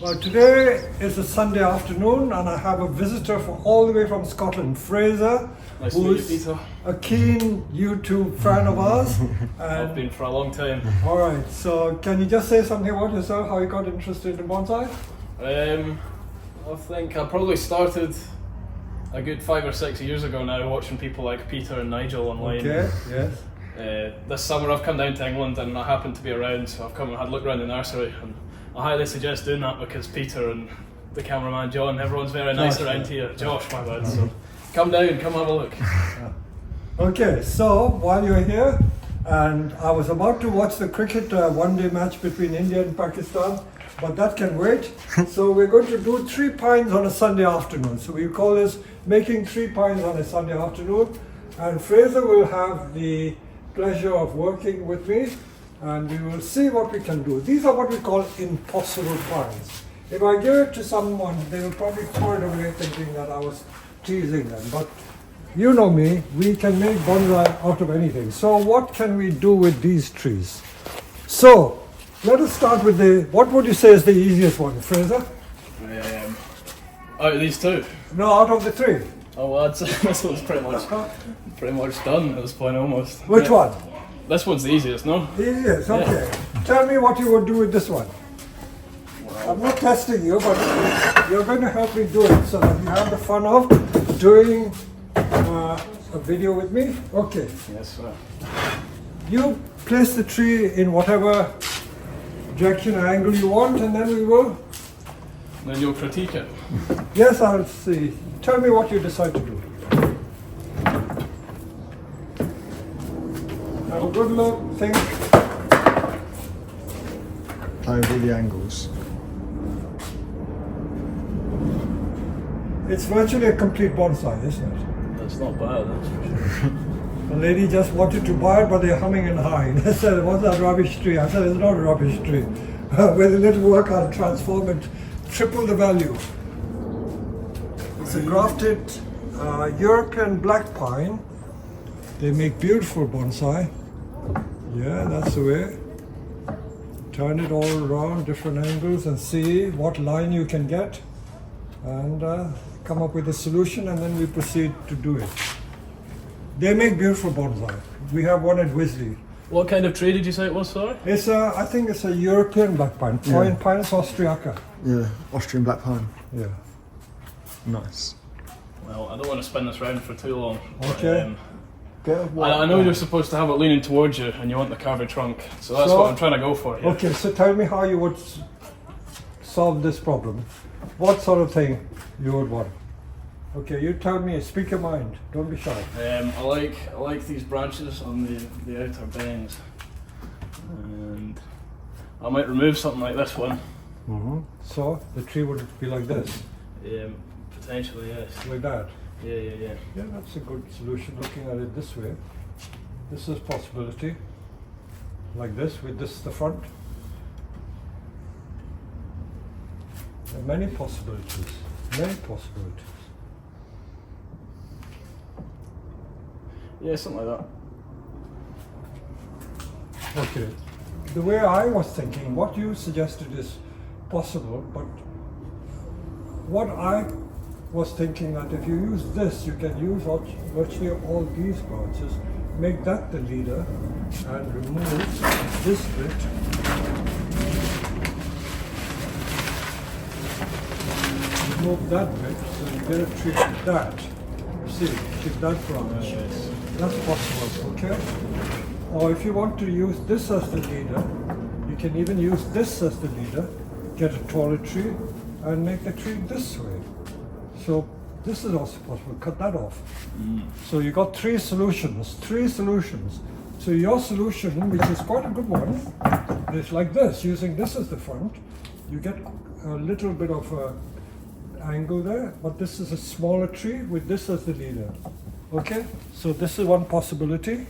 Well, today is a Sunday afternoon and I have a visitor from all the way from Scotland, Fraser, Nice to meet you, who's Peter. a keen YouTube fan of ours. I've been for a long time. Alright, so can you just say something about yourself, how you got interested in bonsai? I think I probably started a good 5 or 6 years ago now, watching people like Peter and Nigel online. Okay, yes. This summer I've come down to England and I happened to be around, so I've come and had a look around the nursery, and I highly suggest doing that because Peter and the cameraman John, everyone's very nice Josh, around here. Josh, my bad. So come down, come have a look. Okay, so while you're here, and I was about to watch the cricket one-day match between India and Pakistan, but that can wait. So we're going to do 3 pints on a Sunday afternoon. So we call this making 3 pints on a Sunday afternoon. And Fraser will have the pleasure of working with me, and we will see what we can do. These are what we call impossible pints. If I give it to someone, they will probably throw it away thinking that I was teasing them. But you know me, we can make bonsai out of anything. So what can we do with these trees? So let us start with what would you say is the easiest one, Fraser? Out of these two? No, out of the 3. Oh well, this one's pretty much done at this point almost. Which one? This one's the easiest, no? Easiest, okay. Tell me what you would do with this one. I'm not testing you, but you're going to help me do it so that you have the fun of doing a video with me. Okay. Yes, sir. You place the tree in whatever direction or angle you want, and then we will. Then you'll critique it. Yes, I'll see. Tell me what you decide to do. Have a good look, think. Play with all the angles. It's virtually a complete bonsai, isn't it? That's not bad, that's for sure. The lady just wanted to buy it, but they're humming and hawing. They said, what's that rubbish tree? I said, it's not a rubbish tree. With a little work, I'll transform it, triple the value. It's a grafted European black pine. They make beautiful bonsai. Yeah, that's the way. Turn it all around, different angles, and see what line you can get, and come up with a solution, and then we proceed to do it. They make beautiful bonsai. We have one at Wisley. What kind of tree did you say it was, sorry? It's I think it's a European black pine. Yeah. Pinus austriaca. Yeah, Austrian black pine. Yeah. Nice. Well, I don't want to spin this round for too long. Okay. I know you're supposed to have it leaning towards you and you want the carved trunk, so that's what I'm trying to go for here. Okay, so tell me how you would solve this problem. What sort of thing you would want? Okay, you tell me, speak your mind, don't be shy. I like these branches on the outer bends, and I might remove something like this one. So the tree would be like this, Potentially, yes. like that. Yeah. Yeah, that's a good solution looking at it this way. This is possibility. Like this, with this the front. There are many possibilities. Many possibilities. Yeah, something like that. Okay. The way I was thinking, what you suggested is possible, but what I was thinking that if you use this, you can use virtually all these branches, make that the leader, and remove this bit. Remove that bit, so you get a tree like that. See, keep that branch. Yes. That's possible, okay? Or if you want to use this as the leader, you can even use this as the leader, get a taller tree, and make the tree this way. So this is also possible, cut that off. So you got 3 solutions. So your solution, which is quite a good one, is like this, using this as the front. You get a little bit of angle there, but this is a smaller tree with this as the leader. Okay, so this is one possibility,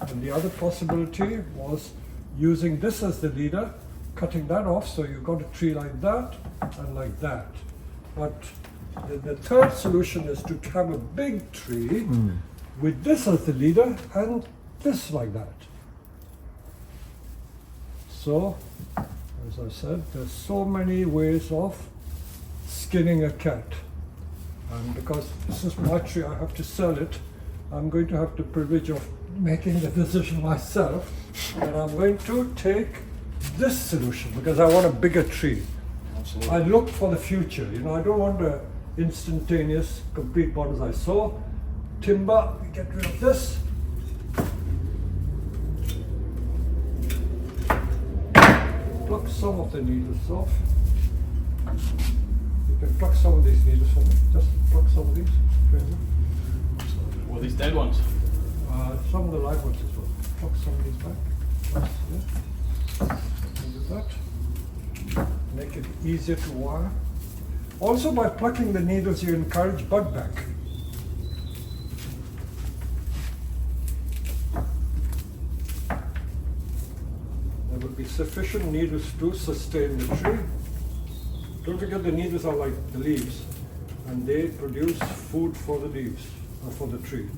and the other possibility was using this as the leader, cutting that off, so you got a tree like that and like that. But the third solution is to have a big tree with this as the leader and this like that. So As I said, there's so many ways of skinning a cat. And because this is my tree, I have to sell it. I'm going to have the privilege of making the decision myself. And I'm going to take this solution because I want a bigger tree. Absolutely. I look for the future. You know, I don't want a instantaneous complete bonsai. So timber, we get rid of this. Pluck some of the needles off. You can pluck some of these needles for me. Just pluck some of these. Well, these dead ones. Some of the live ones as well. Pluck some of these back. Do that. Make it easier to wire. Also, by plucking the needles, you encourage bud back. There will be sufficient needles to sustain the tree. Don't forget the needles are like the leaves, and they produce food for the leaves, or for the tree.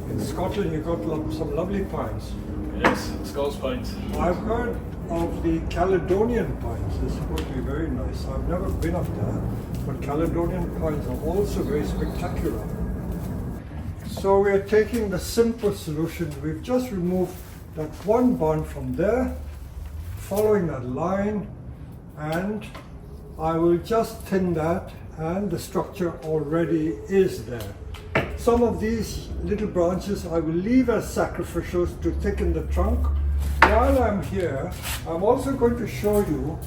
In Scotland, you've got some lovely pines. Yes, Scots pines. I've heard of the Caledonian pines. They're supposed to be very nice. I've never been up there, but Caledonian pines are also very spectacular. So we're taking the simple solution. We've just removed that one bond from there, following that line, and I will just thin that, and the structure already is there. Some of these little branches I will leave as sacrificials to thicken the trunk. While I'm here, I'm also going to show you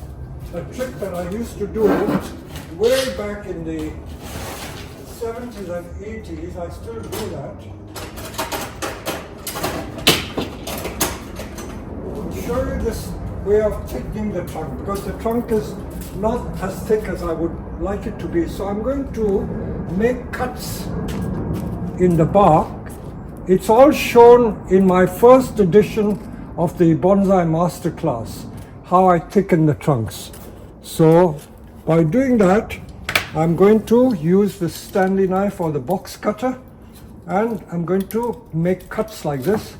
a trick that I used to do way back in the 70s and 80s. I still do that. I'll show you this way of thickening the trunk because the trunk is not as thick as I would like it to be. So I'm going to make cuts in the bark. It's all shown in my first edition of the Bonsai Masterclass, how I thicken the trunks. So by doing that, I'm going to use the Stanley knife or the box cutter, and I'm going to make cuts like this.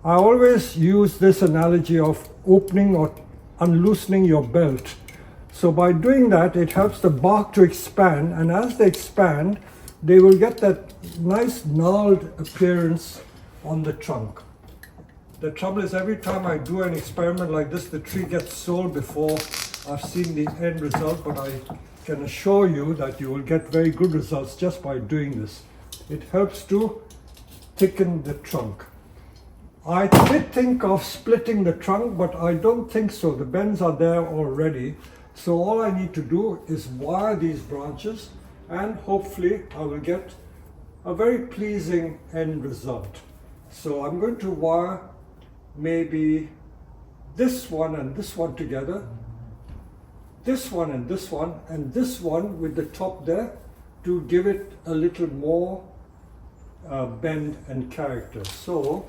I always use this analogy of opening or unloosening your belt. So by doing that, it helps the bark to expand, and as they expand, they will get that nice gnarled appearance on the trunk. The trouble is every time I do an experiment like this, the tree gets sold before I've seen the end result, but I can assure you that you will get very good results just by doing this. It helps to thicken the trunk. I did think of splitting the trunk, but I don't think so. The bends are there already. So all I need to do is wire these branches, and hopefully I will get a very pleasing end result. So I'm going to wire maybe this one and this one together, this one and this one, and this one with the top there to give it a little more bend and character. So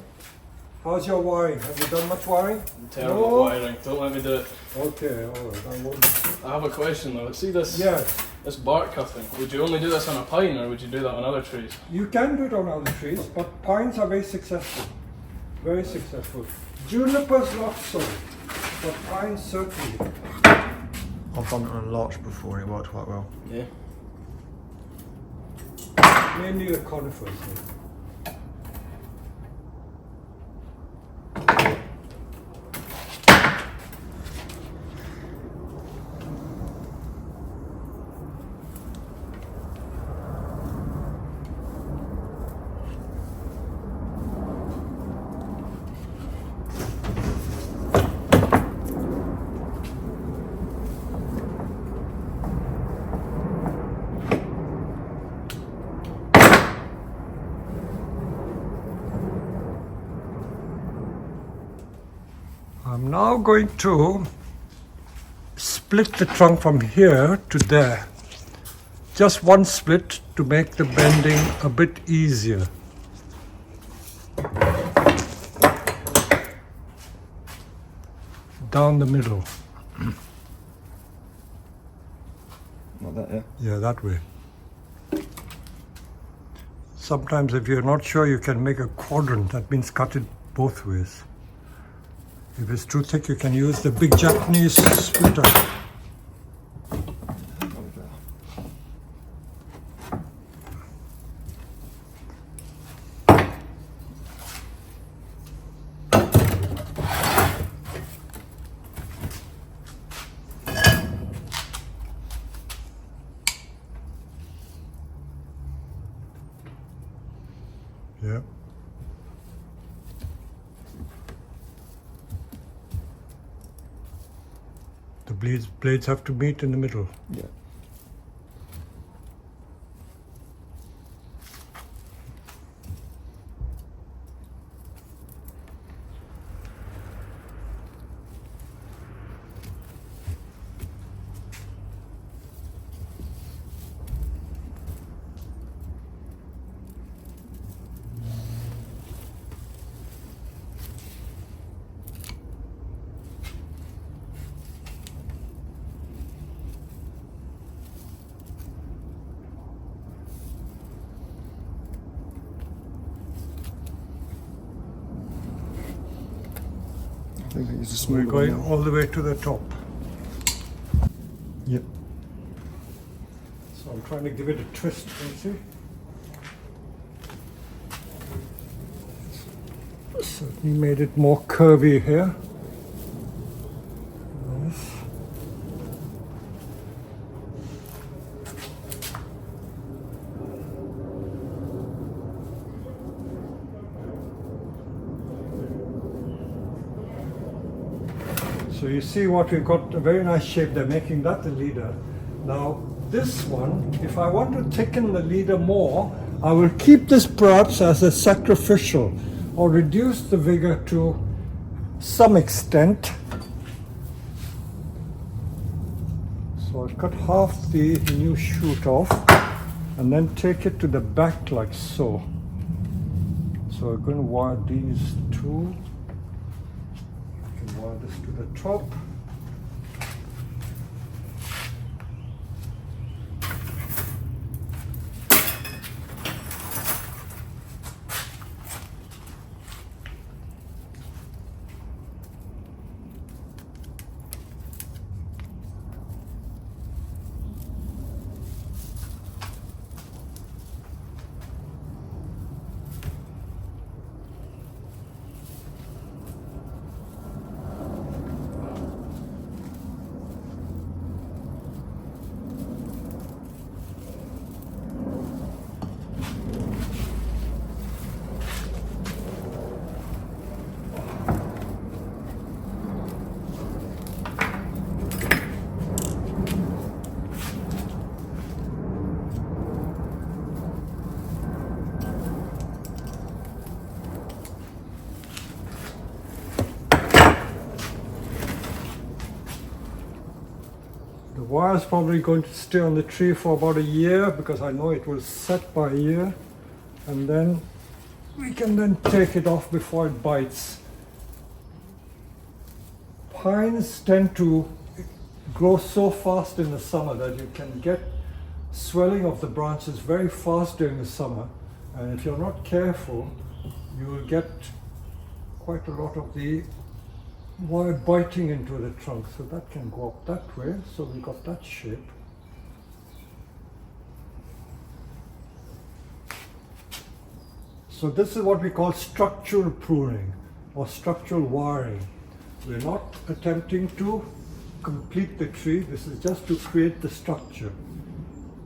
how's your wiring? Have you done much wiring? Terrible No? wiring. Don't let me do it. Okay, all right. I won't. I have a question though. See this? Yes. This bark cutting. Would you only do this on a pine, or would you do that on other trees? You can do it on other trees, but pines are very successful. Very successful. Junipers not so, but pines certainly. I've done it on a larch before and it worked quite well. Yeah. Mainly the conifers. I'm now going to split the trunk from here to there. Just one split to make the bending a bit easier. down the middle. Like that, yeah? Yeah, that way. Sometimes if you're not sure, you can make a quadrant. That means cut it both ways. If it's too thick, you can use the big Japanese splitter. Yeah. The blades have to meet in the middle. Yeah. I think it's a small We're going all the way to the top. Yep. So I'm trying to give it a twist, you see? Certainly made it more curvy here. Yes. So you see what we've got, a very nice shape. They're making that the leader. Now this one, if I want to thicken the leader more, I will keep this perhaps as a sacrificial or reduce the vigor to some extent. So I'll cut half the new shoot off and then take it to the back like so. So we're going to wire these two. I can wire this to the top. The wire is probably going to stay on the tree for about a year because I know it will set by a year, and then we can then take it off before it bites. Pines tend to grow so fast in the summer that you can get swelling of the branches very fast during the summer, and if you're not careful you will get quite a lot of the wire biting into the trunk. So that can go up that way, so we got that shape. So this is what we call structural pruning or structural wiring. We're not attempting to complete the tree, this is just to create the structure.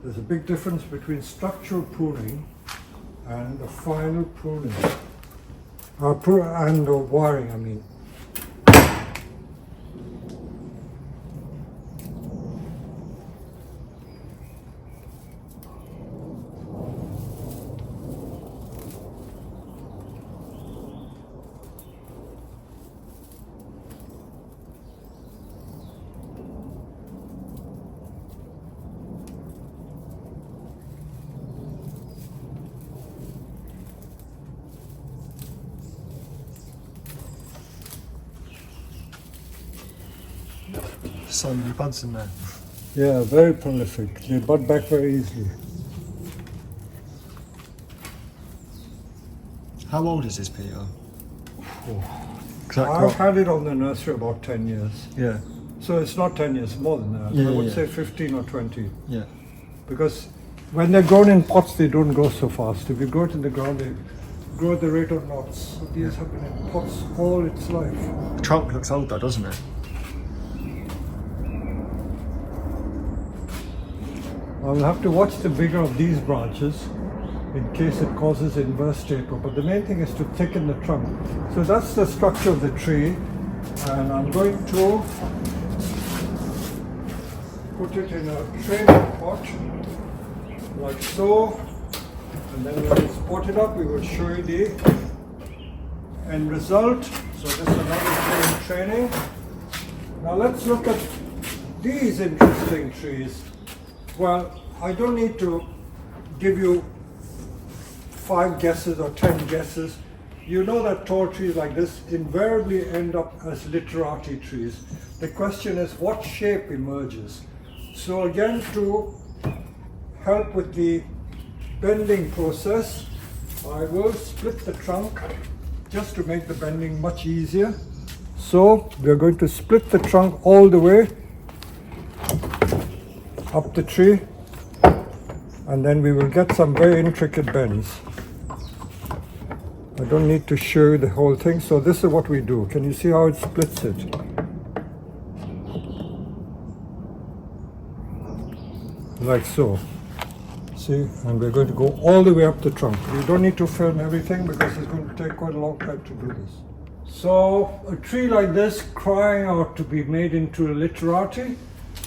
There's a big difference between structural pruning and the final pruning. And wiring, I mean. so many buds in there. Yeah, very prolific. They bud back very easily. How old is this, Peter? I've had it on the nursery about 10 years. Yeah. So it's not 10 years, more than that. Yeah, I would yeah. say 15 or 20. Yeah. Because when they're grown in pots, they don't grow so fast. If you grow it in the ground, they grow at the rate of knots. So these have been in pots all its life. The trunk looks old though, doesn't it? I will have to watch the bigger of these branches in case it causes inverse taper. But the main thing is to thicken the trunk. So that's the structure of the tree. And I'm going to put it in a training pot, like so. And then when we pot it up, we will show you the end result. So this is another training. Now let's look at these interesting trees. Well, I don't need to give you 5 guesses or 10 guesses. You know that tall trees like this invariably end up as literati trees. The question is what shape emerges. So again, to help with the bending process, I will split the trunk just to make the bending much easier. So we are going to split the trunk all the way up the tree, and then we will get some very intricate bends. I don't need to show you the whole thing. So this is what we do. Can you see how it splits it? Like so. See, and we're going to go all the way up the trunk. You don't need to film everything because it's going to take quite a long time to do this. So a tree like this crying out to be made into a literati,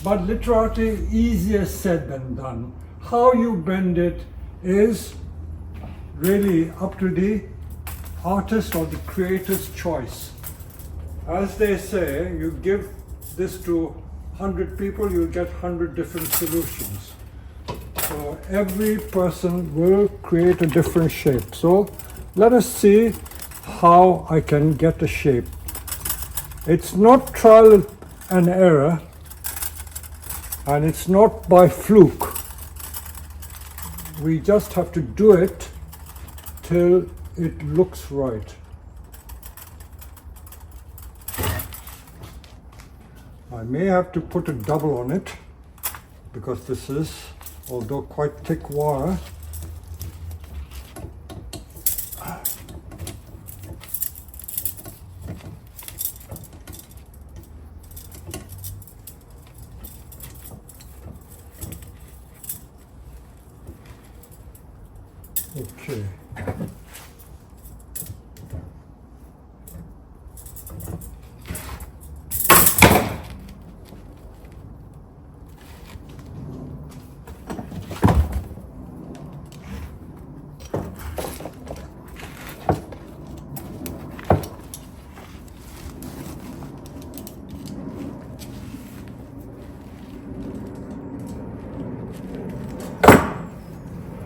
but literati easier said than done. How you bend it is really up to the artist or the creator's choice. As they say, you give this to 100 people, you'll get 100 different solutions. So every person will create a different shape. So let us see how I can get a shape. It's not trial and error, and it's not by fluke. We just have to do it till it looks right. I may have to put a double on it because this is, although quite thick wire, okay.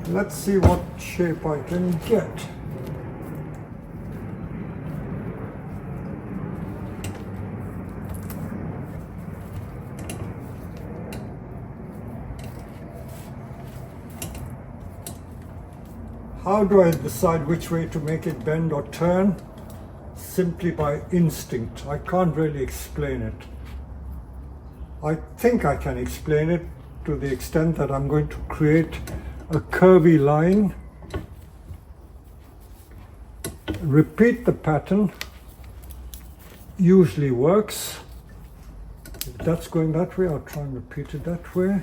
Let's see what shape I can get. How do I decide which way to make it bend or turn? Simply by instinct. I can't really explain it. I think I can explain it to the extent that I'm going to create a curvy line, repeat the pattern, usually works. If that's going that way, I'll try and repeat it that way.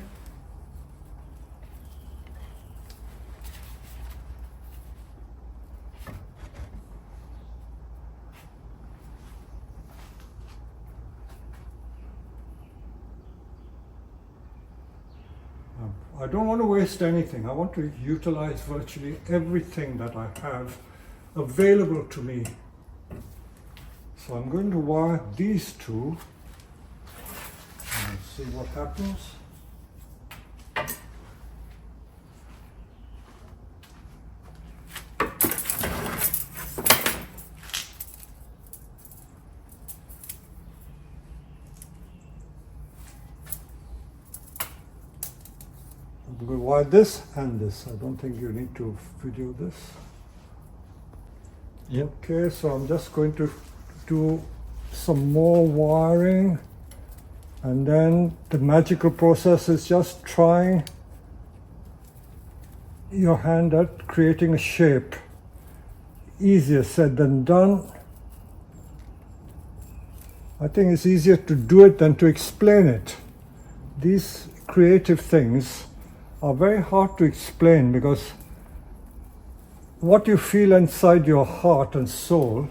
I don't want to waste anything. I want to utilize virtually everything that I have available to me. So I'm going to wire these two and see what happens. Because why this and this? I don't think you need to video this. Yep. Okay, so I'm just going to do some more wiring, and then the magical process is just trying your hand at creating a shape. Easier said than done. I think it's easier to do it than to explain it. These creative things are very hard to explain because what you feel inside your heart and soul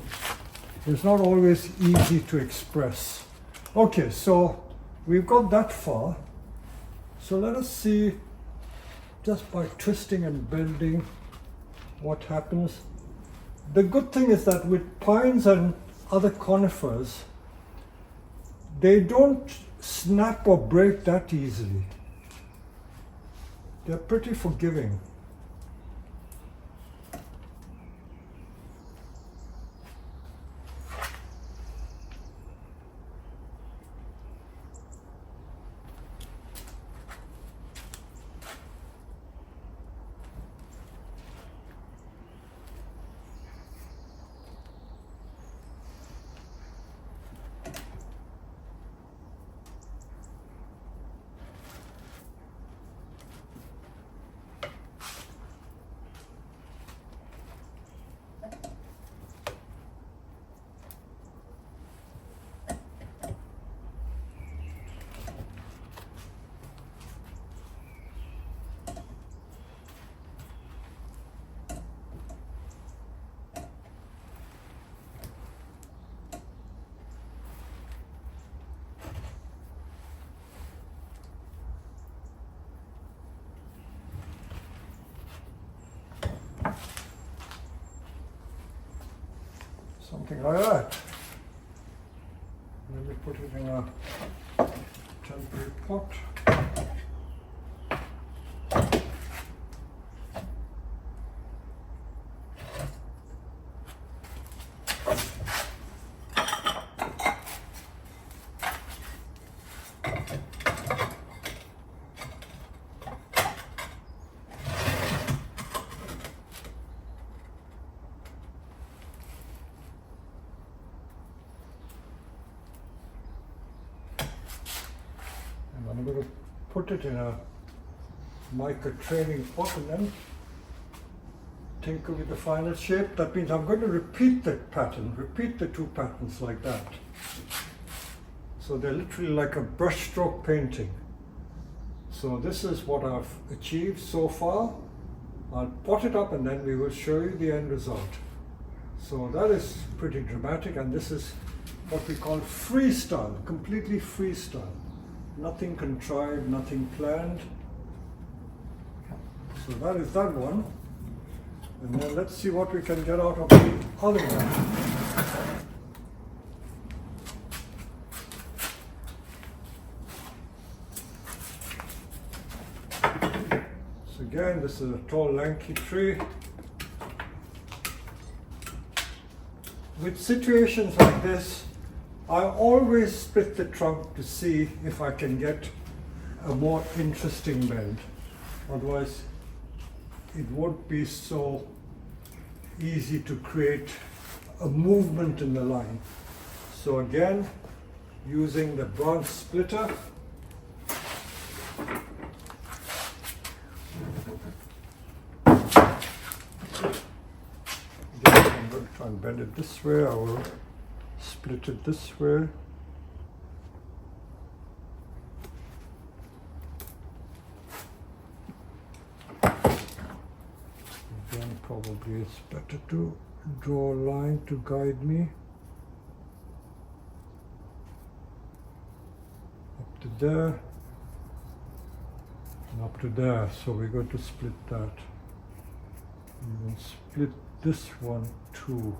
is not always easy to express. Okay, so we've got that far. So let us see, just by twisting and bending, what happens. The good thing is that with pines and other conifers, they don't snap or break that easily. They're pretty forgiving. Something like that. Let me put it in a temporary pot. I'm going to put it in a mica training pot and then tinker with the final shape. That means I'm going to repeat that pattern, repeat the two patterns like that. So they're literally like a brushstroke painting. So this is what I've achieved so far. I'll pot it up and then we will show you the end result. So that is pretty dramatic, and this is what we call freestyle, completely freestyle. Nothing contrived, nothing planned. So that is that one. And then let's see what we can get out of the other one. So again, this is a tall, lanky tree. With situations like this, I always split the trunk to see if I can get a more interesting bend. Otherwise, it won't be so easy to create a movement in the line. So again, using the bronze splitter, again, I'm going to try and bend it this way. I will split it this way. Again, probably it's better to draw a line to guide me. Up to there and up to there. So we're going to split that. And then split this one too.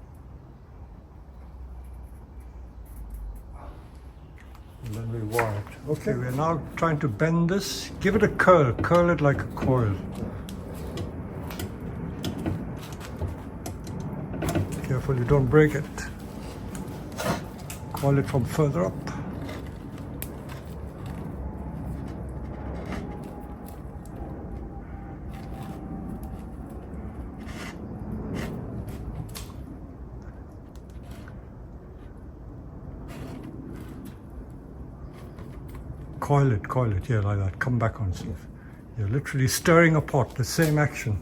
And then we wire it. Okay, we're now trying to bend this. Give it a curl. Curl it like a coil. Careful you don't break it. Coil it from further up. coil it, yeah, like that. Come back on sleeve. You're literally stirring a pot, the same action.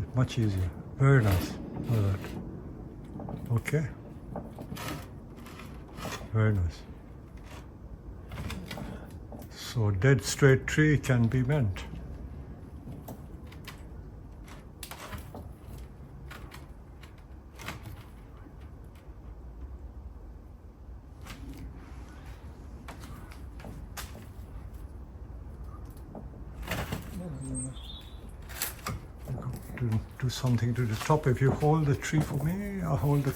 It's much easier. Very nice. Like that. Okay. Very nice. So dead straight tree can be bent. Do something to the top. If you hold the tree for me, I'll hold it.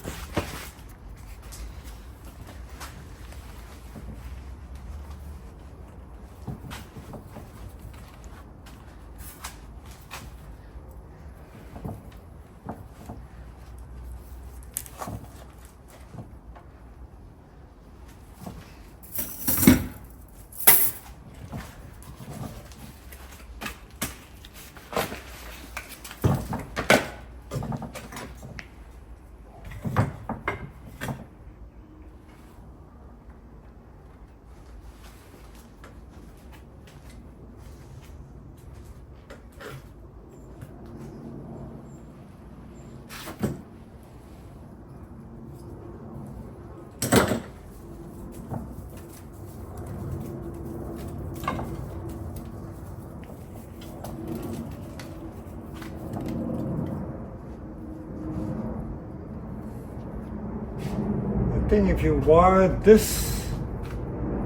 I think if you wire this,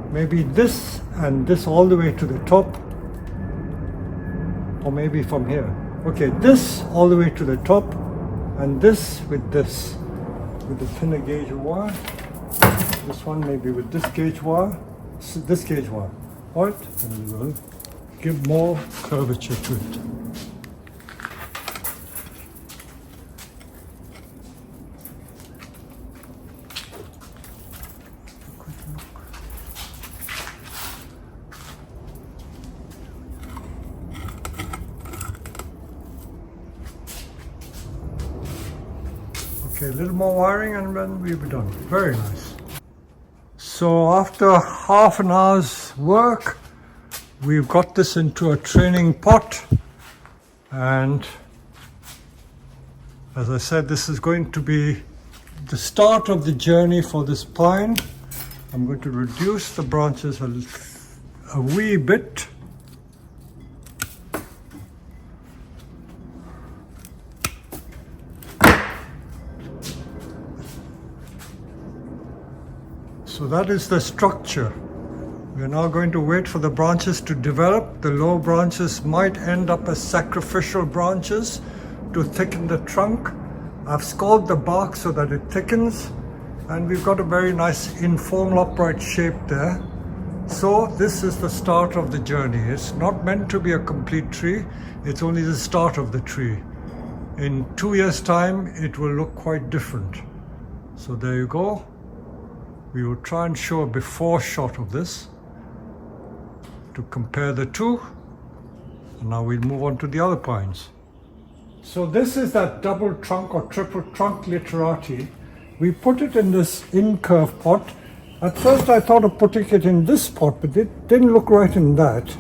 maybe this and this all the way to the top, or maybe from here. Okay, this all the way to the top, and this, with the thinner gauge wire. This one maybe with this gauge wire, this gauge wire. Right, and we will give more curvature to it. Okay, a little more wiring and then we'll be done. Very nice. So after half an hour's work, we've got this into a training pot, and as I said, this is going to be the start of the journey for this pine. I'm going to reduce the branches a wee bit. So that is the structure. We are now going to wait for the branches to develop. The low branches might end up as sacrificial branches to thicken the trunk. I've scalded the bark so that it thickens, and we've got a very nice informal upright shape there. So this is the start of the journey. It's not meant to be a complete tree, it's only the start of the tree. In 2 years' time, it will look quite different. So there you go. We will try and show a before shot of this to compare the two. And now we'll move on to the other pines. So this is that double trunk or triple trunk literati. We put it in this incurve pot. At first I thought of putting it in this pot, but it didn't look right in that.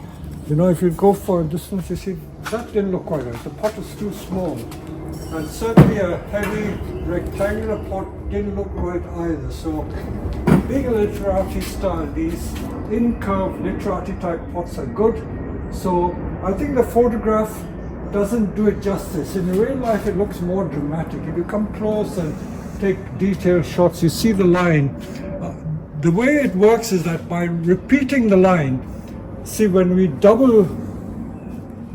You know, if you go for a distance, you see, that didn't look quite right. The pot is too small. And certainly a heavy rectangular pot didn't look right either. So being a literati style, these incurved literati type pots are good. So I think the photograph doesn't do it justice. In real life it looks more dramatic. If you come close and take detailed shots, you see the line. The way it works is that by repeating the line, see, when we double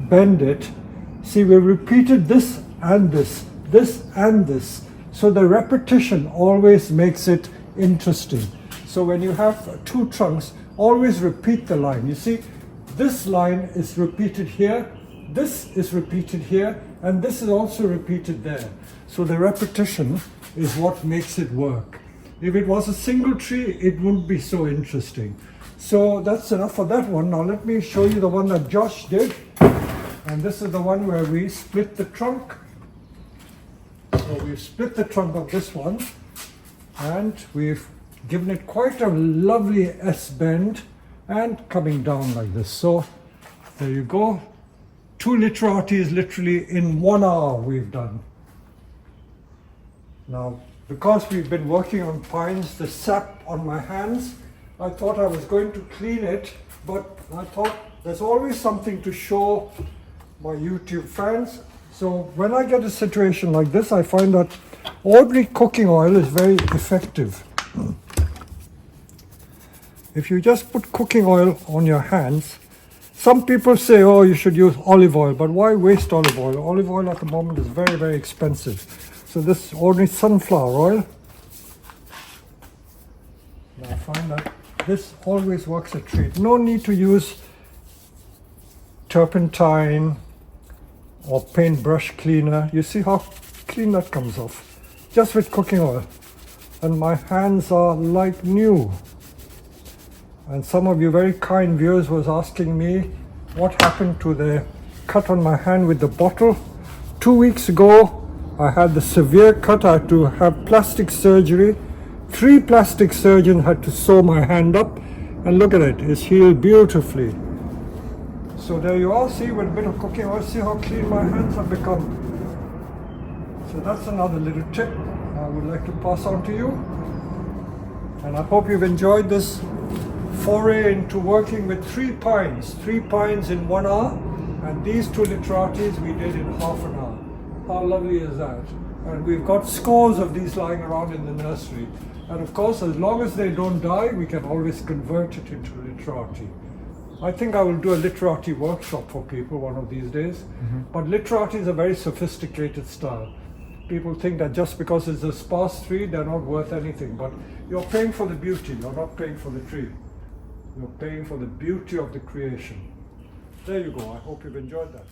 bend it, see, we repeated this and this, this and this. So the repetition always makes it interesting. So when you have two trunks, always repeat the line. You see, this line is repeated here, this is repeated here, and this is also repeated there. So the repetition is what makes it work. If it was a single tree, it wouldn't be so interesting. So that's enough for that one. Now let me show you the one that Josh did. And this is the one where we split the trunk. So we've split the trunk of this one, and we've given it quite a lovely S bend and coming down like this. So there you go. 2 literatis literally in 1 hour we've done. Now, because we've been working on pines, the sap on my hands, I thought I was going to clean it, but I thought there's always something to show my YouTube fans. So when I get a situation like this, I find that ordinary cooking oil is very effective. If you just put cooking oil on your hands, some people say, oh, you should use olive oil, but why waste olive oil? Olive oil at the moment is very, very expensive. So this ordinary sunflower oil, I find that this always works a treat. No need to use turpentine or paintbrush cleaner. You see how clean that comes off, just with cooking oil. And my hands are like new. And some of you very kind viewers was asking me what happened to the cut on my hand with the bottle. 2 weeks ago, I had the severe cut. I had to have plastic surgery. 3 plastic surgeons had to sew my hand up. And look at it, it's healed beautifully. So there you are, see, with a bit of cooking oil, see how clean my hands have become. So that's another little tip I would like to pass on to you. And I hope you've enjoyed this foray into working with 3 pines in 1 hour, and these 2 literatis we did in half an hour. How lovely is that? And we've got scores of these lying around in the nursery, and of course as long as they don't die we can always convert it into literati. I think I will do a literati workshop for people one of these days. But literati is a very sophisticated style. People think that just because it's a sparse tree they're not worth anything, but you're paying for the beauty, you're not paying for the tree. You're paying for the beauty of the creation. There you go. I hope you've enjoyed that.